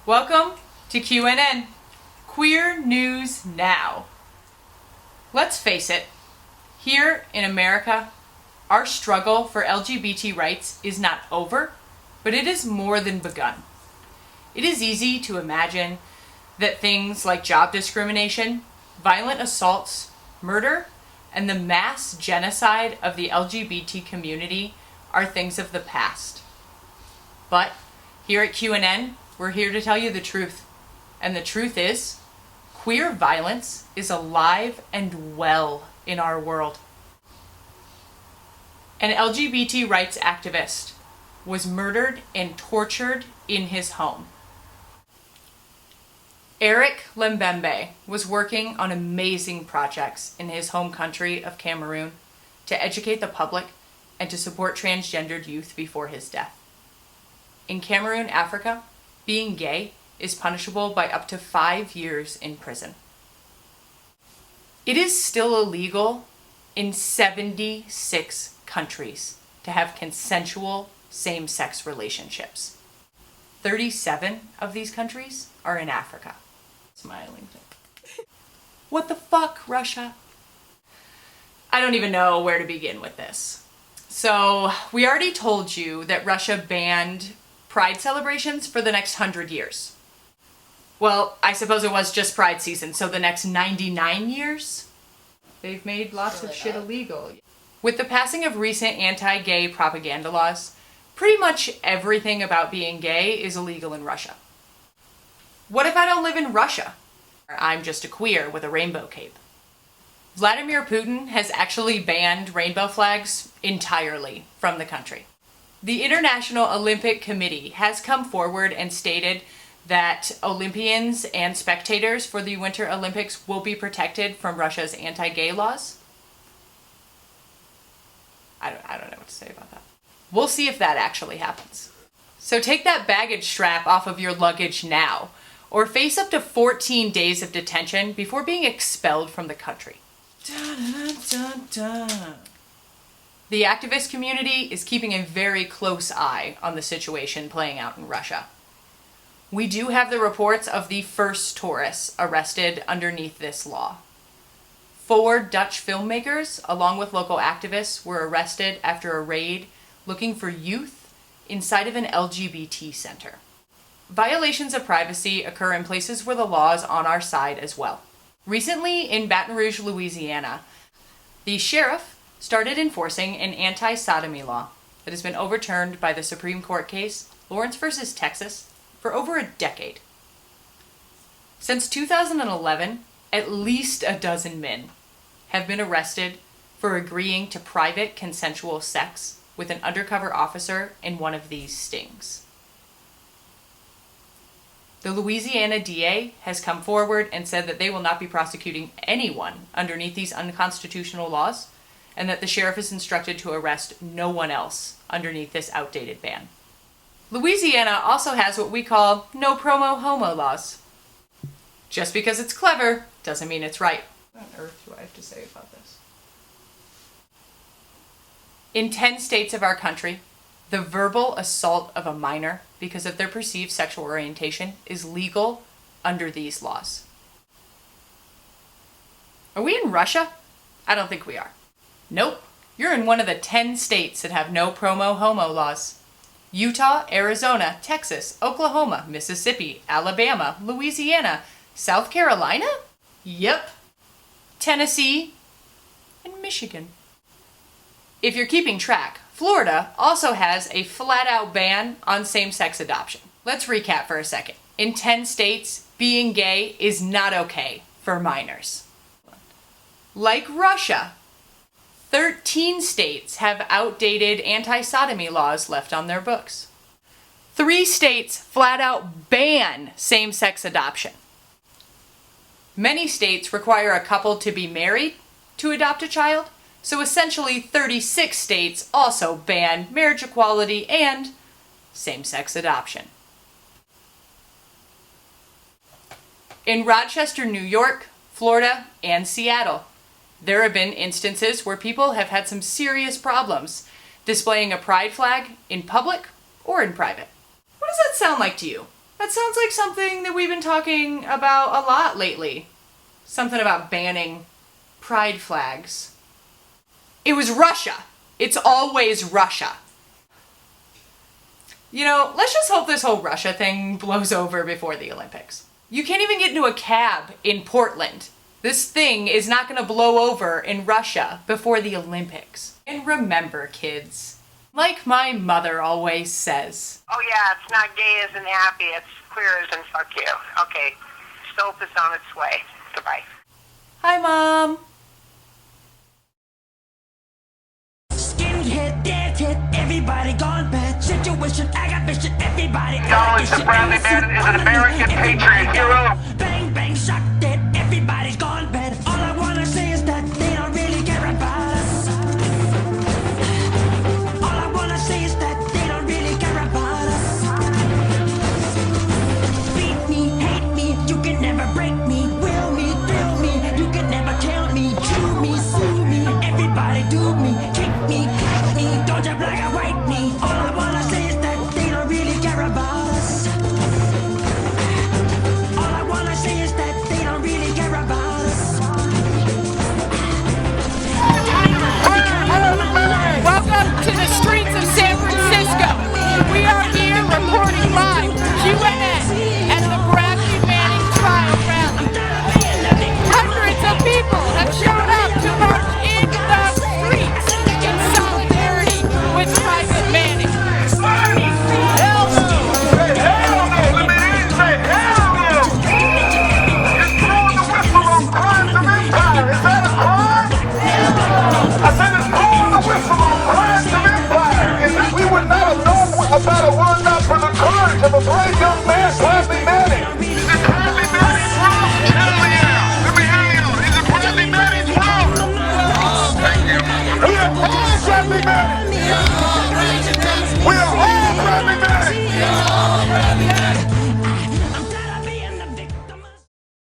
Welcome to QNN, Queer News Now. Let's face it, here in America, our struggle for LGBT rights is not over, but it is more than begun. It is easy to imagine that things like job discrimination, violent assaults, murder, and the mass genocide of the LGBT community are things of the past. But here at QNN, we're here to tell you the truth. And the truth is, queer violence is alive and well in our world. An LGBT rights activist was murdered and tortured in his home. Eric Lembembe was working on amazing projects in his home country of Cameroon to educate the public and to support transgendered youth before his death. In Cameroon, Africa, being gay is punishable by up to 5 years in prison. It is still illegal in 76 countries to have consensual same-sex relationships. 37 of these countries are in Africa. Smiling thing. What the fuck, Russia? I don't even know where to begin with this. So, we already told you that Russia banned Pride celebrations for the next 100 years. Well, I suppose it was just Pride season, so the next 99 years? They've made lots of shit illegal. With the passing of recent anti-gay propaganda laws, pretty much everything about being gay is illegal in Russia. What if I don't live in Russia? I'm just a queer with a rainbow cape. Vladimir Putin has actually banned rainbow flags entirely from the country. The International Olympic Committee has come forward and stated that Olympians and spectators for the Winter Olympics will be protected from Russia's anti-gay laws. I don't know what to say about that. We'll see if that actually happens. So take that baggage strap off of your luggage now, or face up to 14 days of detention before being expelled from the country. Dun, dun, dun, dun. The activist community is keeping a very close eye on the situation playing out in Russia. We do have the reports of the first tourists arrested underneath this law. 4 Dutch filmmakers, along with local activists, were arrested after a raid looking for youth inside of an LGBT center. Violations of privacy occur in places where the law is on our side as well. Recently, in Baton Rouge, Louisiana, the sheriff started enforcing an anti-sodomy law that has been overturned by the Supreme Court case Lawrence versus Texas for over a decade. Since 2011, at least a dozen men have been arrested for agreeing to private consensual sex with an undercover officer in one of these stings. The Louisiana DA has come forward and said that they will not be prosecuting anyone underneath these unconstitutional laws, and that the sheriff is instructed to arrest no one else underneath this outdated ban. Louisiana also has what we call no promo homo laws. Just because it's clever doesn't mean it's right. What on earth do I have to say about this? In 10 states of our country, the verbal assault of a minor because of their perceived sexual orientation is legal under these laws. Are we in Russia? I don't think we are. Nope, you're in one of the 10 states that have no promo homo laws. Utah, Arizona, Texas, Oklahoma, Mississippi, Alabama, Louisiana, South Carolina? Yep. Tennessee, and Michigan. If you're keeping track, Florida also has a flat-out ban on same-sex adoption. Let's recap for a second. In 10 states, being gay is not okay for minors. Like Russia, 13 states have outdated anti-sodomy laws left on their books. 3 states flat-out ban same-sex adoption. Many states require a couple to be married to adopt a child, so essentially 36 states also ban marriage equality and same-sex adoption. In Rochester, New York, Florida, and Seattle, there have been instances where people have had some serious problems displaying a pride flag in public or in private. What does that sound like to you? That sounds like something that we've been talking about a lot lately. Something about banning pride flags. It was Russia. It's always Russia. You know, let's just hope this whole Russia thing blows over before the Olympics. You can't even get into a cab in Portland. This thing is not going to blow over in Russia before the Olympics. And remember, kids, like my mother always says. Oh yeah, it's not gay as in happy, it's queer as in fuck you. Okay, soap is on its way. Goodbye. Hi, Mom. Skinhead, deadhead, everybody gone bad. Situation, aggravation, everybody. Acknowledge that Bradley Madden is an American patriot hero. Bang, bang, shock dead, everybody's gone bad. All I wanna say is that they don't really care about us. All I wanna say is that they don't really care about us. Beat me, hate me, you can never break me. Will me, thrill me, you can never kill me. Chew me, sue me, everybody do me. Kick me, clap me, don't you black and white me. All I wanna say is that they don't really care about us. All I wanna say is that they don't really care about us. Welcome to the streets of San Francisco. We are here reporting live QNN at the Bradley Manning trial rally. Hundreds of people have shown up to march in the streets in solidarity with Private Manning. Hell no! Say hell no! Let me hear you say hell no! It's blowing the whistle on crimes of empire. Is that a crime? I said it's blowing the whistle on crimes of empire. And that we would not have known about it were it not for the courage of a brave young man, Bradley Manning. Is it Bradley Manning's wrong? Hell yeah! Let me hear you. Is it Bradley Manning's wrong? Thank you. We are all Bradley Manning. We are all Bradley Manning.